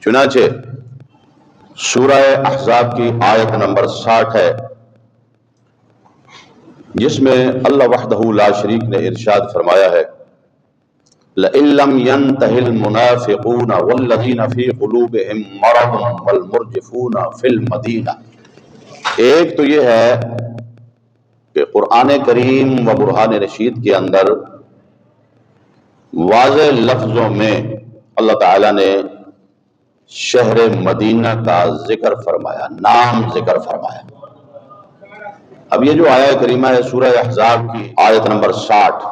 چنانچہ سورہ احزاب کی آیت نمبر 60 ہے، جس میں اللہ وحدہ لا شریک نے ارشاد فرمایا ہے لَإِن لَّمْ يَنْتَهِ الْمُنَافِقُونَ وَالَّذِينَ فِي قُلُوبِهِم مَّرَضٌ وَالْمُرْجِفُونَ فِي الْمَدِينَةِ۔ ایک تو یہ ہے کہ قرآن کریم و برہان رشید کے اندر واضح لفظوں میں اللہ تعالیٰ نے شہر مدینہ کا ذکر فرمایا، نام ذکر فرمایا۔ اب یہ جو آیہ کریمہ ہے سورہ احزاب کی آیت نمبر 60،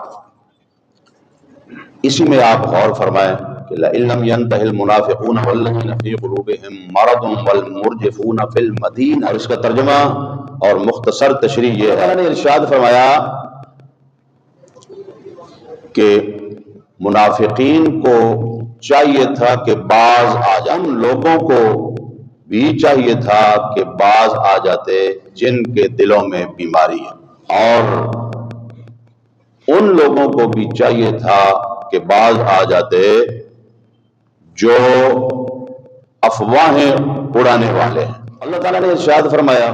اسی میں آپ غور فرمائیں کہ لَإِن لَّمْ يَنْتَهِ الْمُنَافِقُونَ وَالَّذِينَ فِي قُلُوبِهِم مَّرَضٌ وَالْمُرْجِفُونَ فِي الْمَدِينَةِ، اور اس کا ترجمہ اور مختصر تشریح یہ ہے، اللہ نے ارشاد فرمایا کہ منافقین کو چاہیے تھا کہ باز آ جائیں، ان لوگوں کو بھی چاہیے تھا کہ باز آ جاتے جن کے دلوں میں بیماری ہے، اور ان لوگوں کو بھی چاہیے تھا کہ باز آ جاتے جو افواہیں اڑانے والے ہیں۔ اللہ تعالیٰ نے ارشاد فرمایا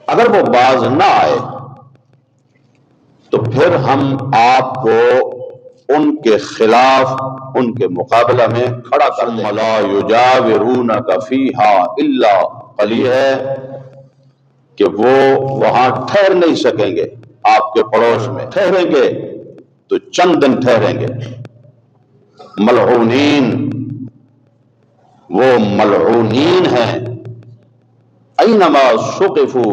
اگر وہ باز نہ آئے تو پھر ہم آپ کو ان کے خلاف، ان کے مقابلہ میں کھڑا کر دیں۔ وَلَا يُجَاوِرُونَكَ فِيهَا إِلَّا قَلِيلًا، ہے کہ وہ وہاں ٹھہر نہیں سکیں گے، آپ کے پڑوس میں ٹھہریں گے تو چند دن ٹھہریں گے۔ ملعونین، وہ ملعونین ہیں، اینما ثقفوا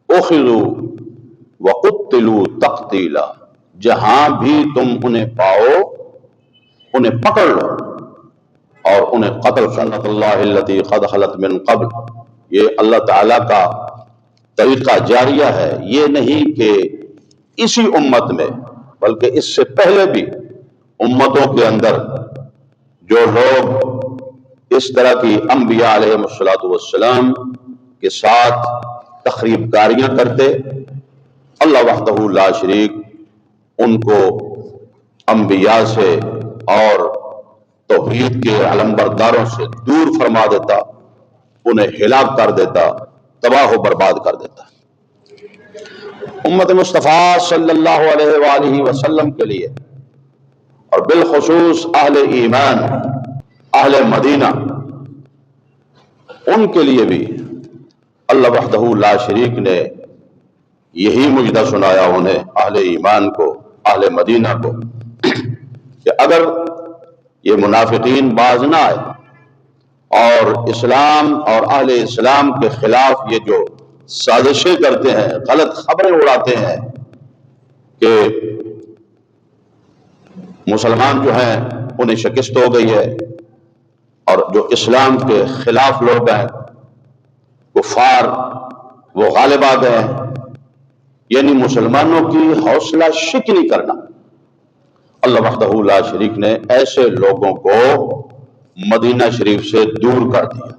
اخذوا وقتلوا تقتیلا، جہاں بھی تم انہیں پاؤ انہیں پکڑ لو اور انہیں قتل کر۔ سنت اللہ التی قد خلت من قبل، یہ اللہ تعالیٰ کا طریقہ جاریہ ہے، یہ نہیں کہ اسی امت میں بلکہ اس سے پہلے بھی امتوں کے اندر جو لوگ اس طرح کی انبیاء علیہ السلام کے ساتھ تخریب کاریاں کرتے، اللہ وحدہ لا شریک ان کو انبیاء سے اور توحید کے علمبرداروں سے دور فرما دیتا، انہیں ہلاک کر دیتا، تباہ و برباد کر دیتا۔ امت مصطفیٰ صلی اللہ علیہ وآلہ وسلم کے لیے اور بالخصوص اہل ایمان، اہل مدینہ، ان کے لیے بھی اللہ وحدہ لا شریک نے یہی مجدہ سنایا انہیں، اہل ایمان کو، اہل مدینہ کو، کہ اگر یہ منافقین باز نہ آئے اور اسلام اور اہل اسلام کے خلاف یہ جو سازشیں کرتے ہیں، غلط خبریں اڑاتے ہیں کہ مسلمان جو ہیں انہیں شکست ہو گئی ہے اور جو اسلام کے خلاف لوگ ہیں کفار وہ غالب آ گئے ہیں، یعنی مسلمانوں کی حوصلہ شکنی کرنا، اللہ وحدہ لا شریک نے ایسے لوگوں کو مدینہ شریف سے دور کر دیا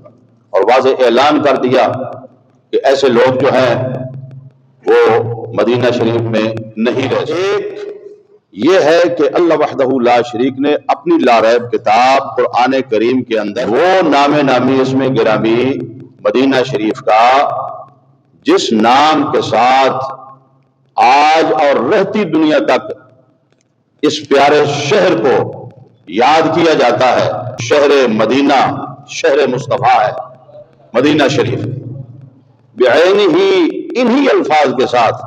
اور واضح اعلان کر دیا کہ ایسے لوگ جو ہیں وہ مدینہ شریف میں نہیں رہ سکتے۔ ایک یہ ہے کہ اللہ وحدہ لا شریک نے اپنی لا ریب کتاب قرآن کریم کے اندر وہ نام نامی اس میں گرامی مدینہ شریف کا جس نام کے ساتھ آج اور رہتی دنیا تک اس پیارے شہر کو یاد کیا جاتا ہے، شہر مدینہ، شہر مصطفیٰ ہے مدینہ شریف، بعینہ انہی الفاظ کے ساتھ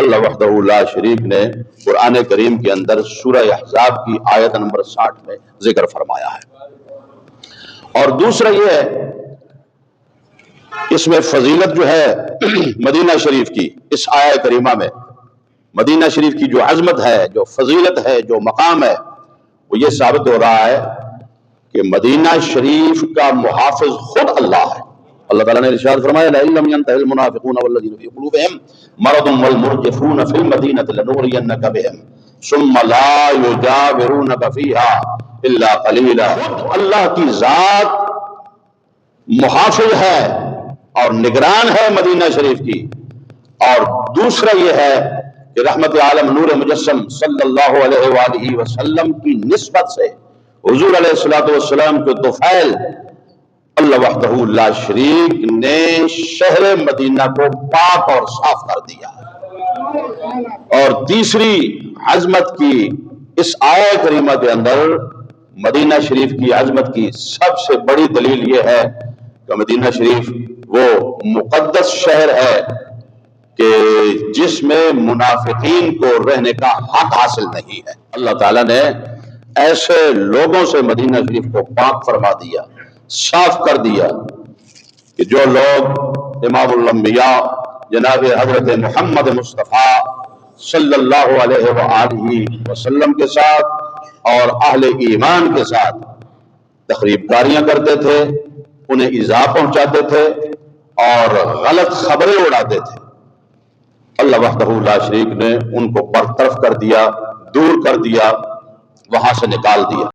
اللہ وحدہ لا شریک نے قرآن کریم کے اندر سورہ احزاب کی آیت نمبر 60 میں ذکر فرمایا ہے۔ اور دوسرا یہ ہے اس میں فضیلت جو ہے مدینہ شریف کی، اس آیہ کریمہ میں مدینہ شریف کی جو عظمت ہے، جو فضیلت ہے، جو مقام ہے، وہ یہ ثابت ہو رہا ہے کہ مدینہ شریف کا محافظ خود اللہ ہے۔ اللہ تعالیٰ نے ارشاد فرمایا لَإِن لَّمْ يَنْتَهِ الْمُنَافِقُونَ وَالَّذِينَ فِي قُلُوبِهِم مَّرَضٌ وَالْمُرْجِفُونَ فِي الْمَدِينَةِ لَنُغْرِيَنَّكَ بِهِمْ ثُمَّ لَا يُجَاوِرُونَكَ فِيهَا إِلَّا قَلِيلًا، اللہ کی ذات محافظ ہے اور نگران ہے مدینہ شریف کی۔ اور دوسرا یہ ہے کہ رحمت عالم نور مجسم صلی اللہ علیہ وآلہ وسلم کی نسبت سے حضور علیہ الصلوۃ والسلام کے طفیل اللہ وحدہ لا شریک نے شہر مدینہ کو پاک اور صاف کر دیا. اور تیسری عظمت کی اس آیت کریمہ کے اندر مدینہ شریف کی عظمت کی سب سے بڑی دلیل یہ ہے کہ مدینہ شریف وہ مقدس شہر ہے کہ جس میں منافقین کو رہنے کا حق حاصل نہیں ہے. اللہ تعالیٰ نے ایسے لوگوں سے مدینہ شریف کو پاک فرما دیا، صاف کر دیا کہ جو لوگ امام الانبیاء جناب حضرت محمد مصطفیٰ صلی اللہ علیہ وآلہ وسلم کے ساتھ اور اہل ایمان کے ساتھ تخریب کاریاں کرتے تھے، انہیں ایذا پہنچاتے تھے اور غلط خبریں اڑاتے تھے، اللہ وحدہ لا شریک نے ان کو برطرف کر دیا، دور کر دیا، وہاں سے نکال دیا.